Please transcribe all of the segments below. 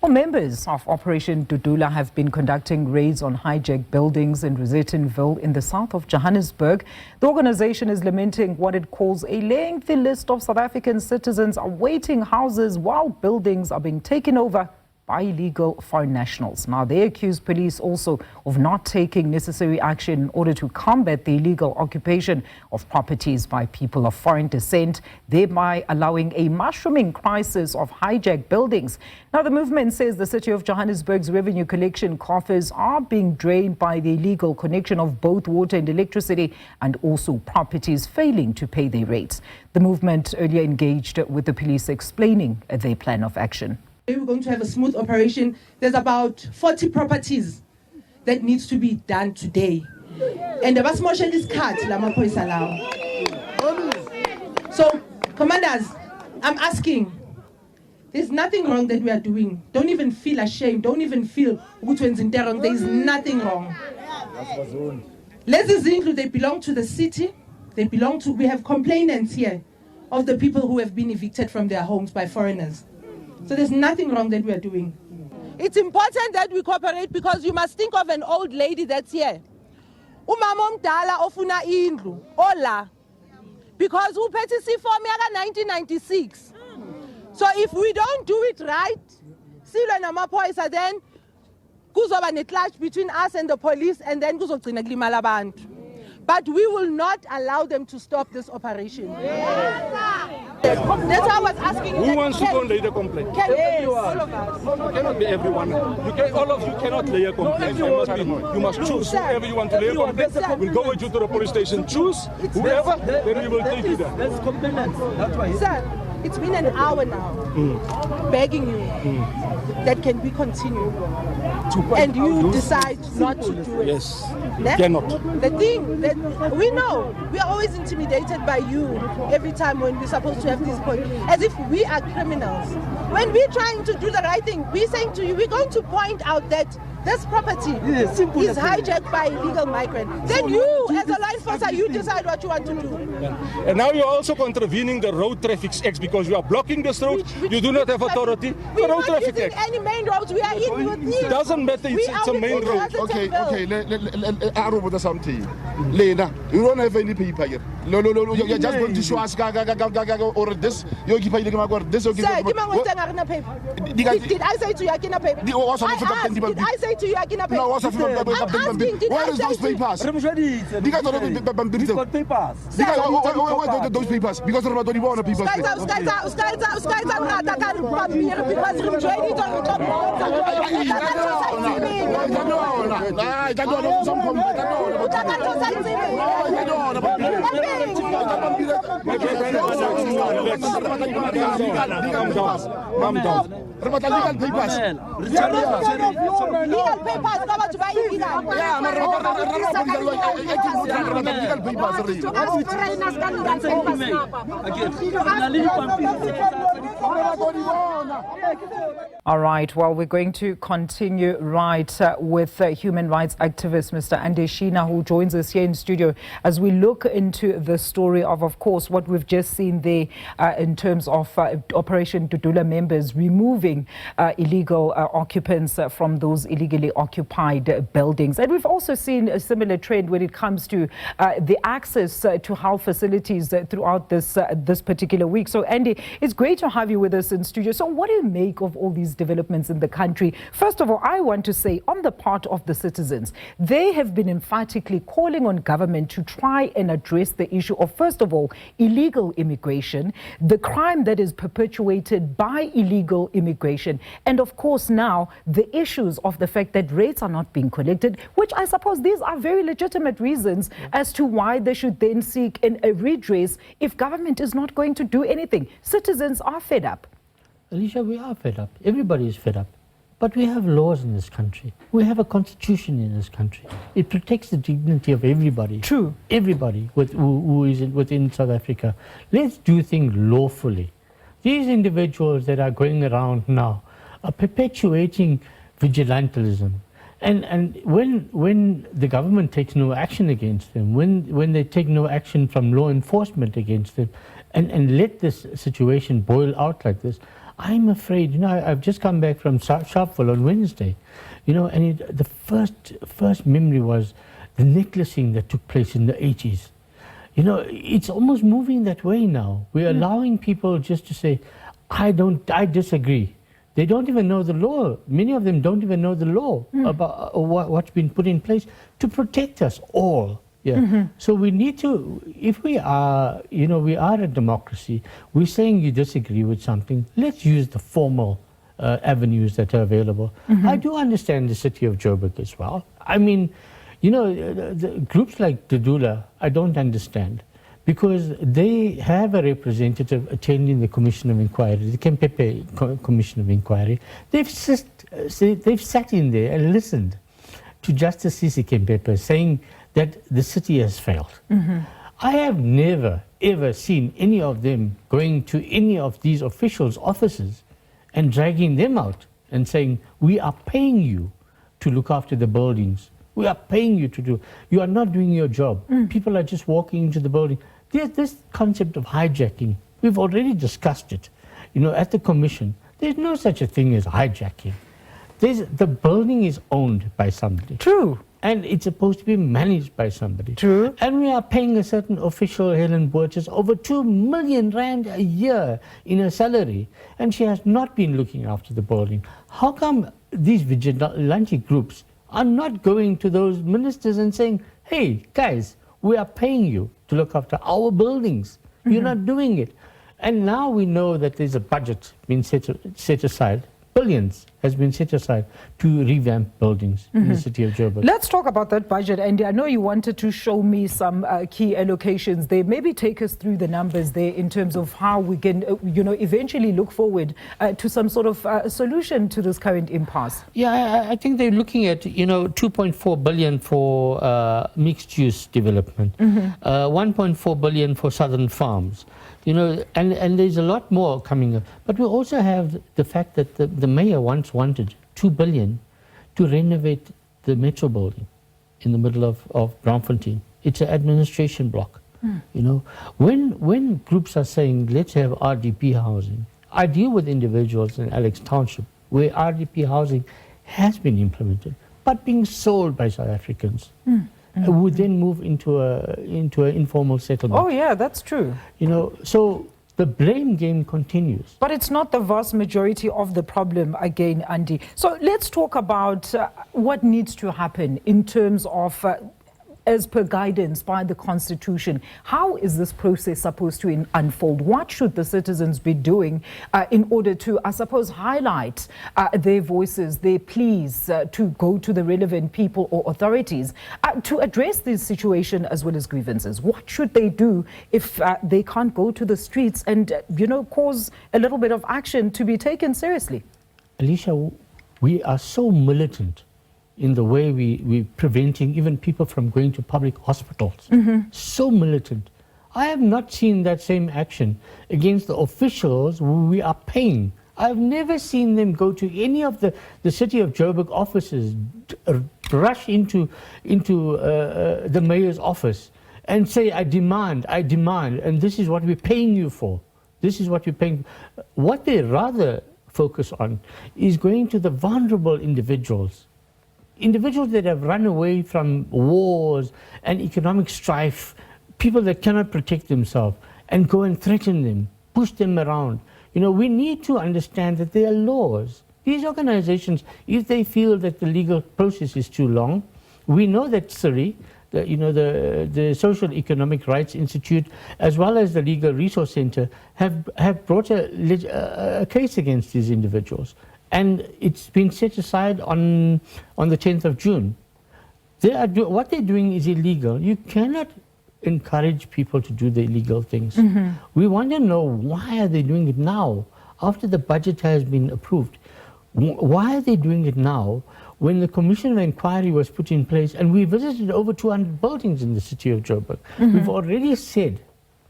Well, members of Operation Dudula have been conducting raids on hijacked buildings in Rosettenville in the south of Johannesburg. The organization is lamenting what it calls a lengthy list of South African citizens awaiting houses while buildings are being taken over by illegal foreign nationals. Now, they accuse police also of not taking necessary action in order to combat the illegal occupation of properties by people of foreign descent, thereby allowing a mushrooming crisis of hijacked buildings. Now, the movement says the City of Johannesburg's revenue collection coffers are being drained by the illegal connection of both water and electricity, and also properties failing to pay their rates. The movement earlier engaged with the police explaining their plan of action. We're going to have a smooth operation. There's about 40 properties that needs to be done today. And the vast motion is cut. So, commanders, I'm asking, there's nothing wrong that we are doing. Don't even feel ashamed. Don't even feel there is nothing wrong. They belong to the city. We have complainants here of the people who have been evicted from their homes by foreigners. So there's nothing wrong that we are doing. It's important that we cooperate, because you must think of an old lady that's here. Umama omdala ofuna indlu ola, because uphethe isifomu yaka 1996. So if we don't do it right, silwe namaphoyisa, then kuzoba neclash between us and the police, and then kuzogcina kulimala abantu. But we will not allow them to stop this operation. That's why I was asking. Who wants to go and lay the complaint? All of us. It cannot be everyone. All of you cannot lay a complaint. You must choose whoever you want to lay a complaint. We'll go with you to the police station. Choose whoever, then we will take you there. That's complainants. That's why. Sir, it's been an hour now, begging you that can be continued, and you decide not to do it. Yes, cannot. The thing that we know, we are always intimidated by you every time when we're supposed to have this point, as if we are criminals. When we're trying to do the right thing, we're saying to you, we're going to point out that this property is hijacked by illegal migrants. Then you, as a law enforcer, you decide what you want to do. And now you're also contravening the Road Traffic Act, because you are blocking this road. You do not have authority. We're not using any main roads. We are in with you. It doesn't matter. It's a main road. Okay. I will do something. Lena, you don't have any paper here. No. You're just going to show us or this. You give this. Sir, did I say to you I can paper? Did I say to you I can paper? No, what's where is those papers? We've got papers. Those papers, because there are not only people. Calm down. Legal papers. Legal papers cover to buy illegal. All right, well, we're going to continue with human rights activist Mr. Andy Chinna, who joins us here in studio as we look into the story of course, what we've just seen there in terms of Operation Dudula members removing illegal occupants from those illegally occupied buildings. And we've also seen a similar trend when it comes to the access to health facilities throughout this particular week. So, Andy, it's great to have you with us in studio. So what do you make of all these developments in the country? First of all, I want to say, on the part of the citizens, they have been emphatically calling on government to try and address the issue of, first of all, illegal immigration, the crime that is perpetuated by illegal immigration, and of course now the issues of the fact that rates are not being collected, which I suppose these are very legitimate reasons as to why they should then seek a redress if government is not going to do anything. Citizens are fed up. Alicia, we are fed up. Everybody is fed up. But we have laws in this country. We have a constitution in this country. It protects the dignity of everybody. True. Everybody who is within South Africa. Let's do things lawfully. These individuals that are going around now are perpetuating vigilantism. And when the government takes no action against them, when they take no action from law enforcement against them, and let this situation boil out like this, I'm afraid, you know, I've just come back from Sharpeville on Wednesday, you know, and the first memory was the necklacing that took place in the 80s. You know, it's almost moving that way now. We're allowing people just to say, I disagree. They don't even know the law. Many of them don't even know the law about what's been put in place to protect us all. Yeah. So we need to, if we are, you know, we are a democracy, we're saying you disagree with something, let's use the formal avenues that are available. I do understand the City of Joburg as well. I mean, you know, the groups like Dudula, I don't understand, because they have a representative attending the Commission of Inquiry, the Kempepe Commission of Inquiry. They've sat in there and listened to Justice Sisi Kempepe saying that the city has failed. I have never, ever seen any of them going to any of these officials' offices and dragging them out and saying, we are paying you to look after the buildings. We are paying you to do. You are not doing your job. People are just walking into the building. There's this concept of hijacking. We've already discussed it. You know, at the commission, there's no such a thing as hijacking. The building is owned by somebody. True. And it's supposed to be managed by somebody. True. And we are paying a certain official, Helen Burgess, over 2 million rand a year in her salary. And she has not been looking after the building. How come these vigilante groups are not going to those ministers and saying, hey, guys, we are paying you to look after our buildings. You're not doing it. And now we know that there's a budget being set aside. Billions has been set aside to revamp buildings in the City of Joburg. Let's talk about that budget, Andy. I know you wanted to show me some key allocations there. Maybe take us through the numbers there in terms of how we can, you know, eventually look forward to some sort of solution to this current impasse. Yeah, I think they're looking at, you know, 2.4 billion for mixed-use development, 1.4 billion for southern farms. You know, and there's a lot more coming up. But we also have the fact that the mayor once wanted 2 billion to renovate the Metro building in the middle of Braamfontein. It's an administration block. You know, when groups are saying, let's have RDP housing, I deal with individuals in Alex Township where RDP housing has been implemented, but being sold by South Africans. Would then move into an informal settlement. Oh yeah, that's true. You know, so the blame game continues. But it's not the vast majority of the problem again, Andy. So let's talk about what needs to happen in terms of as per guidance by the Constitution. How is this process supposed to unfold? What should the citizens be doing in order to, I suppose, highlight their voices, their pleas to go to the relevant people or authorities to address this situation as well as grievances? What should they do if they can't go to the streets and, you know, cause a little bit of action to be taken seriously? Alicia, we are so militant in the way we're preventing even people from going to public hospitals. So militant. I have not seen that same action against the officials who we are paying. I've never seen them go to any of the City of Joburg offices, rush into the mayor's office and say, I demand, and this is what we're paying you for. This is what you're paying. What they rather focus on is going to the vulnerable individuals that have run away from wars and economic strife, people that cannot protect themselves, and go and threaten them, push them around. You know, we need to understand that there are laws. These organizations, if they feel that the legal process is too long, we know that SIRI, the Social Economic Rights Institute, as well as the Legal Resource Center, have brought a case against these individuals. And it's been set aside on the 10th of June. What they're doing is illegal. You cannot encourage people to do the illegal things. We want to know, why are they doing it now, after the budget has been approved? Why are they doing it now, when the Commission of Inquiry was put in place, and we visited over 200 buildings in the City of Joburg? We've already said,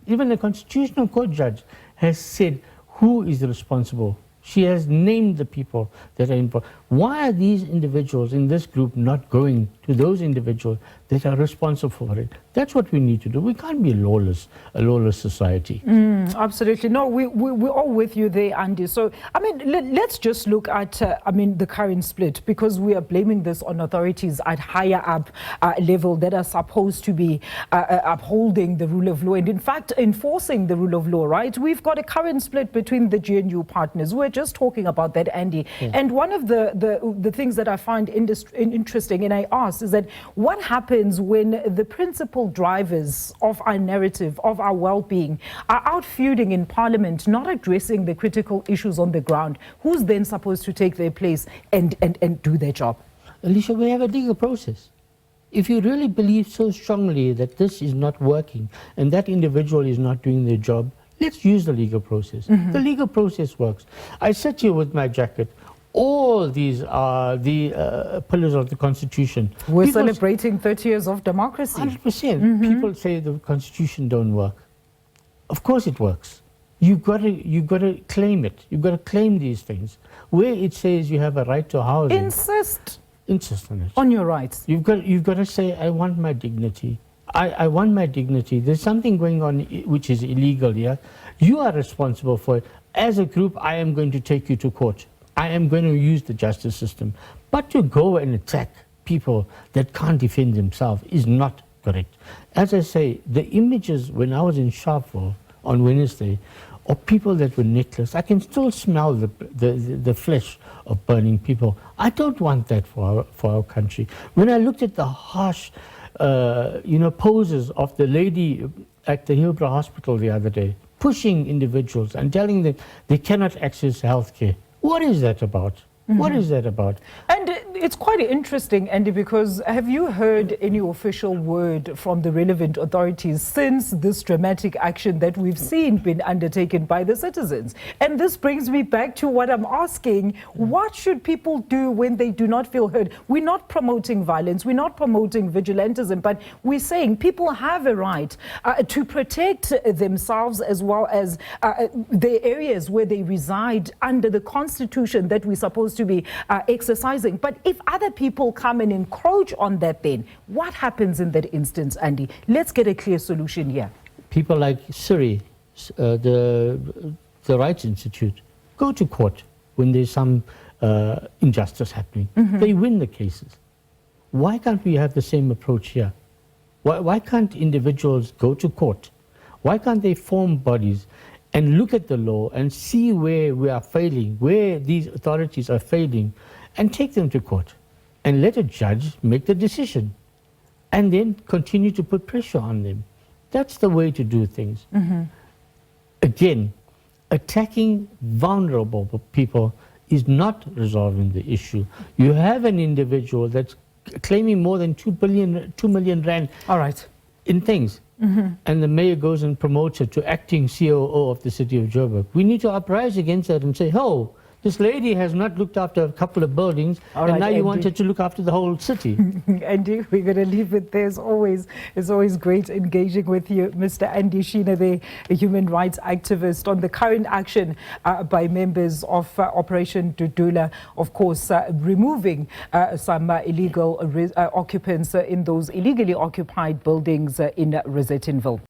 even the Constitutional Court judge has said, who is responsible She has named the people that are involved. Why are these individuals in this group not going to those individuals that are responsible for it? That's what we need to do. We can't be a lawless society. Absolutely. No, we're all with you there, Andy. So, I mean, let's just look at, the current split, because we are blaming this on authorities at higher up level that are supposed to be upholding the rule of law and, in fact, enforcing the rule of law, right? We've got a current split between the GNU partners. We're just talking about that, Andy. Yeah. And one of the things that I find interesting, and I asked, is that what happens when the principal drivers of our narrative, of our well-being, are out feuding in Parliament, not addressing the critical issues on the ground? Who's then supposed to take their place and do their job? Alicia, we have a legal process. If you really believe so strongly that this is not working and that individual is not doing their job, let's use the legal process. The legal process works. I sit here with my jacket. All these are the pillars of the Constitution. We're celebrating 30 years of democracy. 100%. People say the Constitution don't work. Of course it works. You've got to claim it. You've got to claim these things. Where it says you have a right to housing, insist on it. On your rights. You've got to say, I want my dignity. I want my dignity. There's something going on which is illegal here. You are responsible for it. As a group, I am going to take you to court. I am going to use the justice system. But to go and attack people that can't defend themselves is not correct. As I say, the images when I was in Sharpeville on Wednesday of people that were necklace, I can still smell the flesh of burning people. I don't want that for our country. When I looked at the harsh poses of the lady at the Hillbrow Hospital the other day, pushing individuals and telling them they cannot access health care. What is that about? What is that about? And it's quite interesting, Andy, because have you heard any official word from the relevant authorities since this dramatic action that we've seen been undertaken by the citizens? And this brings me back to what I'm asking. What should people do when they do not feel heard? We're not promoting violence. We're not promoting vigilantism, but we're saying people have a right to protect themselves as well as the areas where they reside under the Constitution that we're supposed to be exercising. But if other people come and encroach on that, then what happens in that instance, Andy? Let's get a clear solution here. People like Siri, the Rights Institute, go to court when there's some injustice happening. They win the cases. Why can't we have the same approach here? Why can't individuals go to court? Why can't they form bodies and look at the law and see where we are failing, where these authorities are failing, and take them to court and let a judge make the decision and then continue to put pressure on them? That's the way to do things. Again, attacking vulnerable people is not resolving the issue. You have an individual that's claiming more than 2 million rand in things. And the mayor goes and promotes her to acting COO of the City of Joburg. We need to uprise against that and say, oh, this lady has not looked after a couple of buildings, and now you want her to look after the whole city. Andy, we're going to leave it there. It's always great engaging with you, Mr. Andy Chinna, a human rights activist, on the current action by members of Operation Dudula, of course, removing some illegal occupants in those illegally occupied buildings in Rosettenville.